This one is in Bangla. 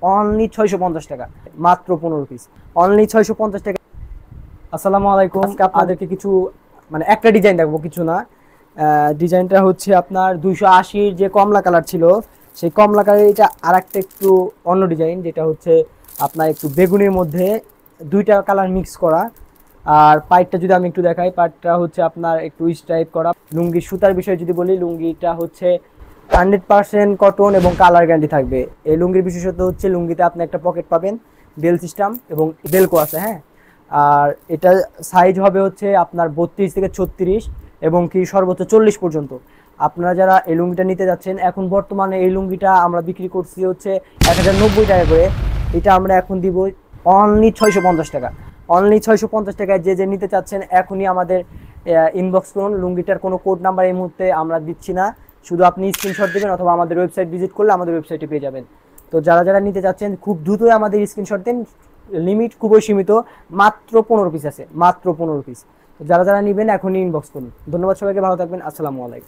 অনলি 650 টাকা, মাত্র 15 পিস, অনলি 650 টাকা। আসসালামু আলাইকুম, আজকে আপনাদেরকে কিছু মানে একটা ডিজাইন দেখবো, কিছু না। ডিজাইনটা হচ্ছে আপনার 280-র যে কমলা কালার ছিল, সেই কমলা কালার, এটা আর একটা একটু অন্য ডিজাইন, যেটা হচ্ছে আপনার একটু বেগুনের মধ্যে দুইটা কালার মিক্স করা। আর পাইটটা যদি আমি একটু দেখাই, পাইটটা হচ্ছে আপনার একটু স্ট্রাইপ করা। লুঙ্গির সুতার বিষয়ে যদি বলি, লুঙ্গিটা হচ্ছে 100% কটন এবং কালার গ্যারান্টি থাকবে। এই লুঙ্গির বিশেষত্ব হচ্ছে লুঙ্গিতে আপনি একটা পকেট পাবেন, বেল সিস্টেম এবং বেলকো আছে, হ্যাঁ। আর এটা সাইজ হবে হচ্ছে আপনার 32 থেকে 36 এবং কি সর্বোচ্চ 40 পর্যন্ত। আপনারা যারা এই লুঙ্গিটা নিতে যাচ্ছেন, এখন বর্তমানে এই লুঙ্গিটা আমরা বিক্রি করছি হচ্ছে 1090 টাকা করে। এটা আমরা এখন দিব অনলি 650 টাকা, অনলি 650 টাকায়। যে যে নিতে চাচ্ছেন এখনই আমাদের ইনবক্স করুন। লুঙ্গিটার কোনো কোড নাম্বার এই মুহূর্তে আমরা দিচ্ছি না, শুধু আপনি স্ক্রিনশট দেবেন অথবা আমাদের ওয়েবসাইট ভিজিট করলে আমাদের ওয়েবসাইটে পেয়ে যাবেন। তো যারা যারা নিতে চাচ্ছেন খুব দ্রুতই আমাদের স্ক্রিনশট দেন, লিমিট খুবই সীমিত, মাত্র 15 পিস আছে, মাত্র 15 পিস। তো যারা যারা নেবেন এখনই ইনবক্স করুন। ধন্যবাদ সবাইকে, ভালো থাকবেন, আসসালামু আলাইকুম।